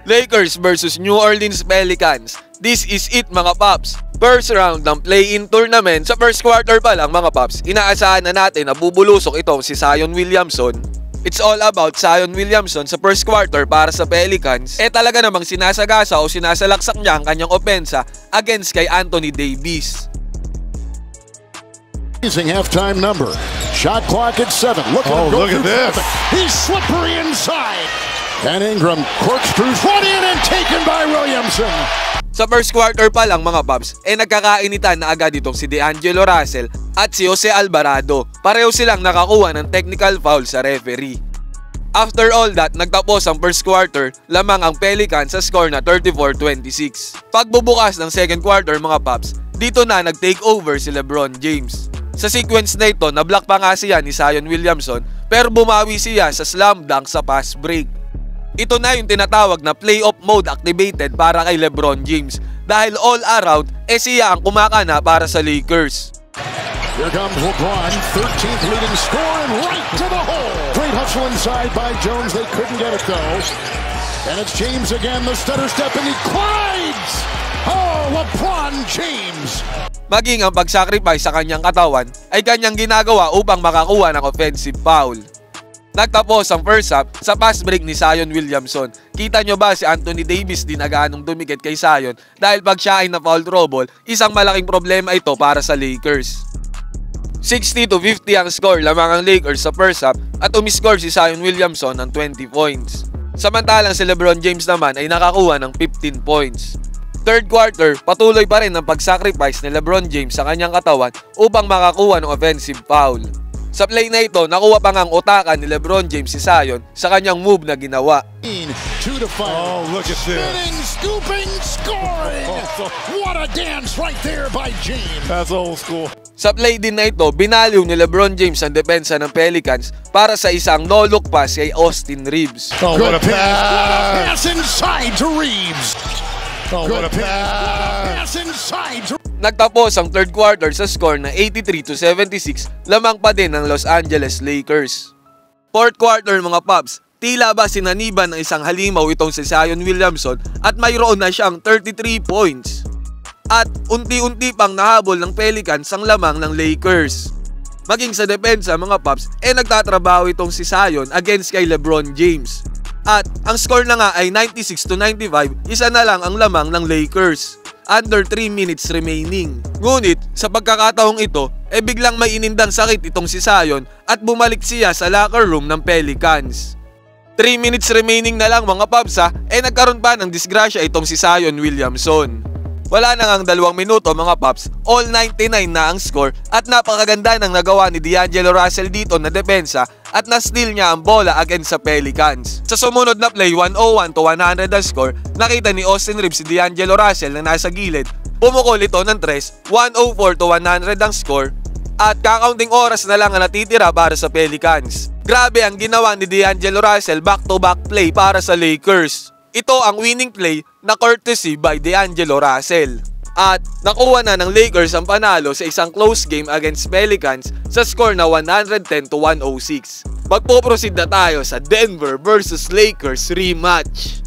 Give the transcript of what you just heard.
Lakers versus New Orleans Pelicans. This is it mga paps. First round ng play-in tournament sa first quarter pa lang mga paps. Inaasahan na natin na bubulusok itong si Zion Williamson. It's all about Zion Williamson sa first quarter para sa Pelicans. Talaga namang sinasagasa o sinasalaksak niya ang kanyang opensa against kay Anthony Davis. Amazing halftime number. Shot clock at 7. Look at this. He's slippery inside. And Ingram corkscrews one in and taken by Williamson. Sa first quarter pa lang mga paps, nagkakainitan na agad itong si D'Angelo Russell at si Jose Alvarado. Pareho silang nakakuha ng technical foul sa referee. After all that, nagtapos ang first quarter, lamang ang Pelicans sa score na 34-26. Pagbubukas ng second quarter mga paps, dito na nag-take over si LeBron James. Sa sequence na ito, na-block pa nga siya ni Zion Williamson pero bumawi siya sa slam dunk sa fast break. Ito na yung tinatawag na playoff mode activated para kay LeBron James dahil all around siya ang kumakana para sa Lakers. Here comes LeBron, 13th leading scorer and right to the hole. Great hustle inside by Jones, they couldn't get it though. And it's James again, the stutter step and he glides! Oh, LeBron James! Maging ang pag-sacrifice sa kanyang katawan ay kanyang ginagawa upang makakuha ng offensive foul. Nagtapos ang first half sa fast break ni Zion Williamson. Kita nyo ba si Anthony Davis din na gaanong dumikit kay Zion dahil pag siya ay na foul trouble, isang malaking problema ito para sa Lakers. 60-50 ang score lamang ang Lakers sa first half at umiscore si Zion Williamson ng 20 points. Samantalang si LeBron James naman ay nakakuha ng 15 points. Third quarter, patuloy pa rin ang pag-sacrifice ni LeBron James sa kanyang katawan upang makakuha ng offensive foul. Sa play na ito, nakuha pa ngang utakan ni LeBron James si Zion sa kanyang move na ginawa. Oh, look at this. Spinning, scooping, scoring. What a dance right there by James. That's old school. Sa play din na ito, binaliw ni LeBron James ang depensa ng Pelicans para sa isang no-look pass kay Austin Reeves. Oh, what a pass. What a pass inside to Reeves. Oh, what a pass inside to Nagtapos ang third quarter sa score na 83-76, lamang pa din ng Los Angeles Lakers. Fourth quarter mga paps, tila ba sinaniban ng isang halimaw itong si Zion Williamson at mayroon na siyang 33 points. At unti-unti pang nahabol ng Pelicans ang lamang ng Lakers. Maging sa depensa mga paps, nagtatrabaho itong si Zion against kay LeBron James. At ang score na nga ay 96-95, isa na lang ang lamang ng Lakers. Under 3 minutes remaining. Ngunit sa pagkakataong ito, biglang may inindang sakit itong si Zion at bumalik siya sa locker room ng Pelicans. 3 minutes remaining na lang mga paps nagkaroon pa ng disgrasya itong si Zion Williamson. Wala na ngang 2 minuto mga paps, all 99 na ang score at napakaganda ng nagawa ni D'Angelo Russell dito na depensa at na-steal niya ang bola against sa Pelicans. Sa sumunod na play, 101-100 ang score, nakita ni Austin Reeves si D'Angelo Russell na nasa gilid. Pumukol ito ng 3, 104-100 ang score at kakaunting oras na lang ang natitira para sa Pelicans. Grabe ang ginawa ni D'Angelo Russell back-to-back play para sa Lakers. Ito ang winning play na courtesy by D'Angelo Russell. At nakuha na ng Lakers ang panalo sa isang close game against Pelicans sa score na 110-106. Magpo-proceed na tayo sa Denver versus Lakers rematch.